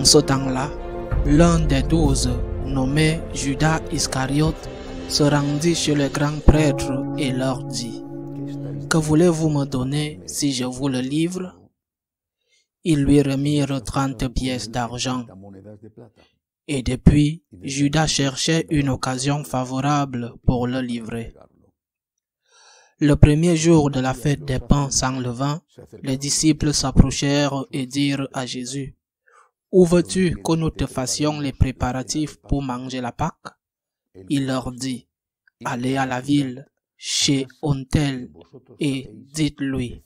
ce temps-là, l'un des 12, nommé Judas Iscariote, se rendit chez le grand prêtre et leur dit: « Que voulez-vous me donner si je vous le livre ?» Ils lui remirent 30 pièces d'argent. Et depuis, Judas cherchait une occasion favorable pour le livrer. Le premier jour de la fête des pains sans levain, les disciples s'approchèrent et dirent à Jésus: « Où veux-tu que nous te fassions les préparatifs pour manger la Pâque ?» Il leur dit: « Allez à la ville, chez un tel, et dites-lui: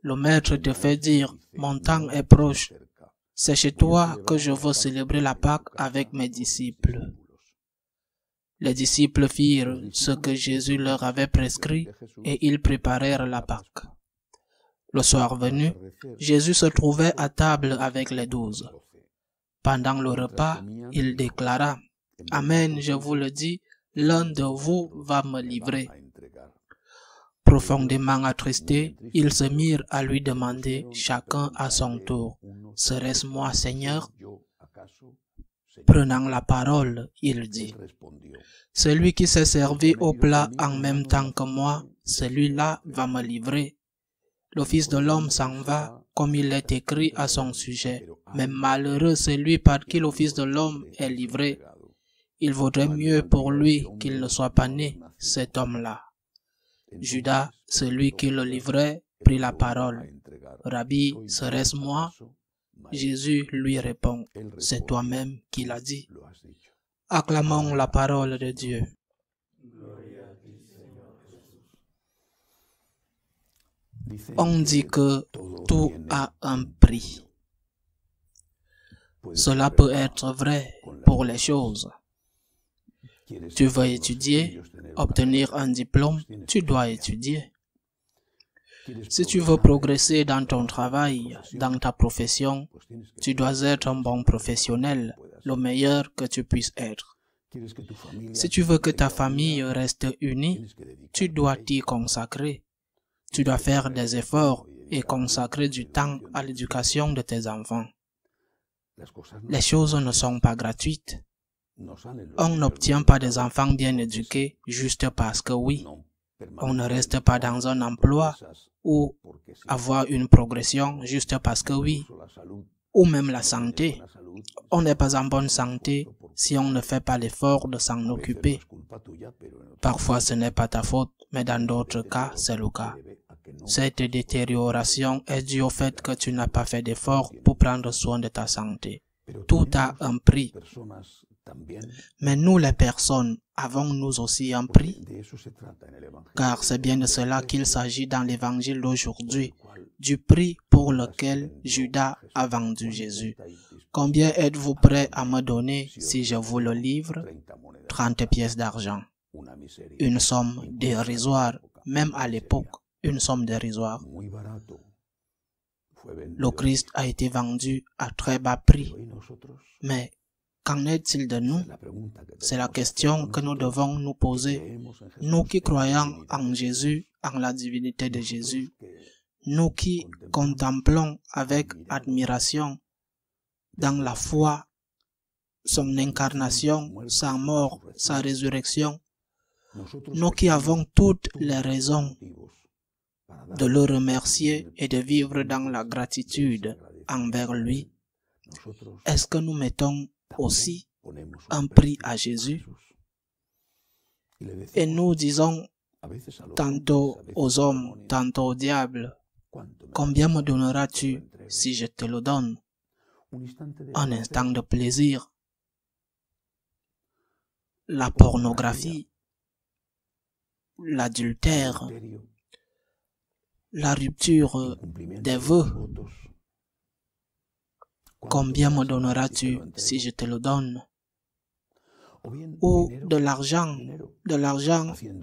le maître te fait dire, mon temps est proche. C'est chez toi que je veux célébrer la Pâque avec mes disciples. » Les disciples firent ce que Jésus leur avait prescrit et ils préparèrent la Pâque. Le soir venu, Jésus se trouvait à table avec les 12. Pendant le repas, il déclara: « Amen, je vous le dis, l'un de vous va me livrer. » Profondément attristés, ils se mirent à lui demander chacun à son tour: « Serait-ce moi, Seigneur ?» Prenant la parole, il dit: « Celui qui s'est servi au plat en même temps que moi, celui-là va me livrer. Le Fils de l'homme s'en va, comme il est écrit à son sujet, mais malheureux celui par qui le Fils de l'homme est livré. Il vaudrait mieux pour lui qu'il ne soit pas né, cet homme-là. » Judas, celui qui le livrait, prit la parole. « Rabbi, serait-ce moi ?» Jésus lui répond: « C'est toi-même qui l'as dit. » Acclamons la parole de Dieu. On dit que tout a un prix. Cela peut être vrai pour les choses. Tu veux étudier, obtenir un diplôme, tu dois étudier. Si tu veux progresser dans ton travail, dans ta profession, tu dois être un bon professionnel, le meilleur que tu puisses être. Si tu veux que ta famille reste unie, tu dois t'y consacrer. Tu dois faire des efforts et consacrer du temps à l'éducation de tes enfants. Les choses ne sont pas gratuites. On n'obtient pas des enfants bien éduqués juste parce que oui. On ne reste pas dans un emploi ou avoir une progression juste parce que oui. Ou même la santé. On n'est pas en bonne santé si on ne fait pas l'effort de s'en occuper. Parfois ce n'est pas ta faute, mais dans d'autres cas, c'est le cas. Cette détérioration est due au fait que tu n'as pas fait d'effort pour prendre soin de ta santé. Tout a un prix. Mais nous les personnes, avons nous aussi un prix? Car c'est bien de cela qu'il s'agit dans l'évangile d'aujourd'hui, du prix pour lequel Judas a vendu Jésus. Combien êtes-vous prêts à me donner si je vous le livre? 30 pièces d'argent. Une somme dérisoire, même à l'époque, une somme dérisoire. Le Christ a été vendu à très bas prix. Mais qu'en est-il de nous? C'est la question que nous devons nous poser. Nous qui croyons en Jésus, en la divinité de Jésus, nous qui contemplons avec admiration dans la foi son incarnation, sa mort, sa résurrection, nous qui avons toutes les raisons de le remercier et de vivre dans la gratitude envers lui, est-ce que nous mettons aussi un prix à Jésus? Et nous disons tantôt aux hommes, tantôt au diable: combien me donneras-tu si je te le donne? Un instant de plaisir, la pornographie, l'adultère, la rupture des vœux. Combien me donneras-tu si je te le donne? Ou de l'argent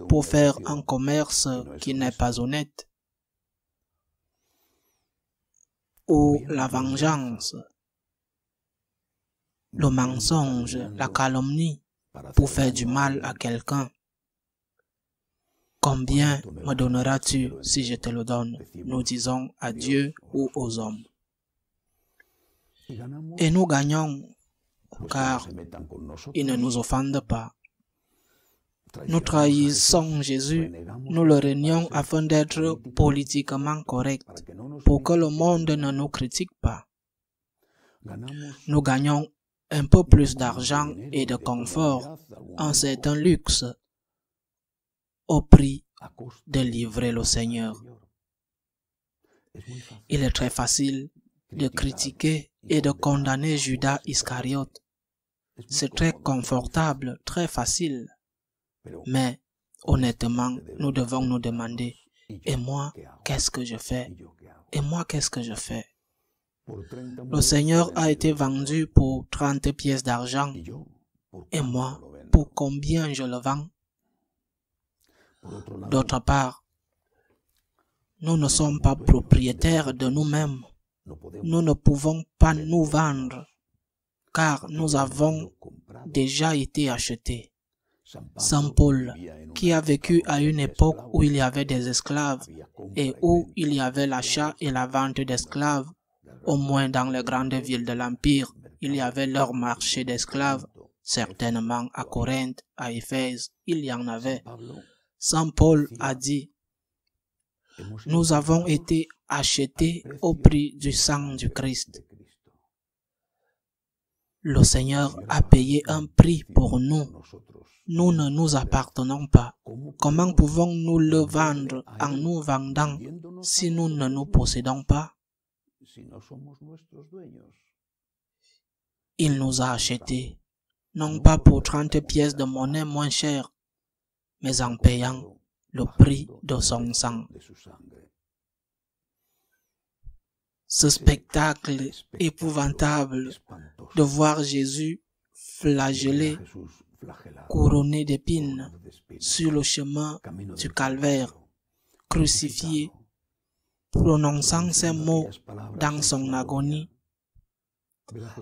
pour faire un commerce qui n'est pas honnête. Ou la vengeance, le mensonge, la calomnie pour faire du mal à quelqu'un. Combien me donneras-tu si je te le donne? Nous disons à Dieu ou aux hommes. Et nous gagnons, car ils ne nous offendent pas. Nous trahissons Jésus, nous le renions afin d'être politiquement corrects, pour que le monde ne nous critique pas. Nous gagnons un peu plus d'argent et de confort, un certain luxe, au prix de livrer le Seigneur. Il est très facile de critiquer et de condamner Judas Iscariote. C'est très confortable, très facile. Mais honnêtement, nous devons nous demander, et moi, qu'est-ce que je fais? Et moi, qu'est-ce que je fais? Le Seigneur a été vendu pour 30 pièces d'argent. Et moi, pour combien je le vends? D'autre part, nous ne sommes pas propriétaires de nous-mêmes. Nous ne pouvons pas nous vendre, car nous avons déjà été achetés. Saint Paul, qui a vécu à une époque où il y avait des esclaves et où il y avait l'achat et la vente d'esclaves, au moins dans les grandes villes de l'Empire, il y avait leur marché d'esclaves, certainement à Corinthe, à Éphèse, il y en avait. Saint Paul a dit, « Nous avons été achetés au prix du sang du Christ. » Le Seigneur a payé un prix pour nous. Nous ne nous appartenons pas. Comment pouvons-nous le vendre en nous vendant si nous ne nous possédons pas? Il nous a achetés, non pas pour 30 pièces de monnaie moins chères, mais en payant le prix de son sang. Ce spectacle épouvantable de voir Jésus flagellé, couronné d'épines, sur le chemin du calvaire, crucifié, prononçant ces mots dans son agonie,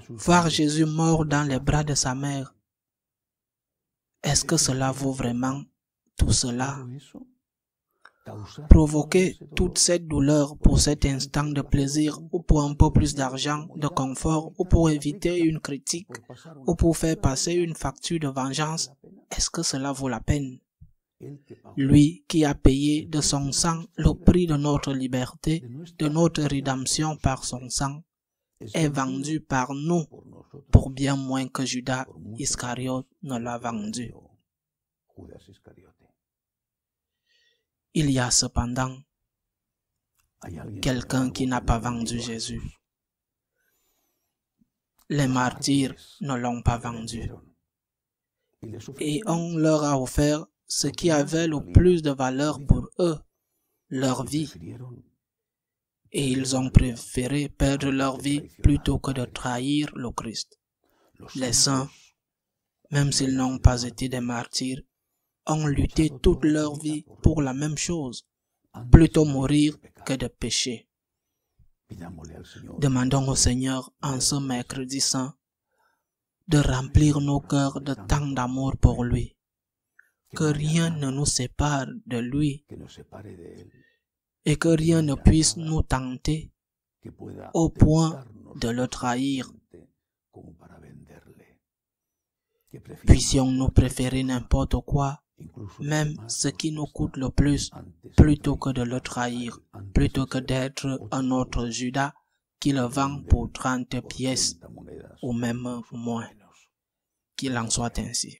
voir Jésus mort dans les bras de sa mère, est-ce que cela vaut vraiment tout cela? Provoquer toute cette douleur pour cet instant de plaisir ou pour un peu plus d'argent, de confort ou pour éviter une critique ou pour faire passer une facture de vengeance, est-ce que cela vaut la peine? Lui qui a payé de son sang le prix de notre liberté, de notre rédemption par son sang, est vendu par nous pour bien moins que Judas Iscariote ne l'a vendu. Il y a cependant quelqu'un qui n'a pas vendu Jésus. Les martyrs ne l'ont pas vendu. Et on leur a offert ce qui avait le plus de valeur pour eux, leur vie. Et ils ont préféré perdre leur vie plutôt que de trahir le Christ. Les saints, même s'ils n'ont pas été des martyrs, ont lutté toute leur vie pour la même chose, plutôt mourir que de pécher. Demandons au Seigneur en ce mercredi saint de remplir nos cœurs de tant d'amour pour lui, que rien ne nous sépare de lui et que rien ne puisse nous tenter au point de le trahir. Puissions-nous préférer n'importe quoi, même ce qui nous coûte le plus, plutôt que de le trahir, plutôt que d'être un autre Judas qui le vend pour 30 pièces ou même moins. Qu'il en soit ainsi.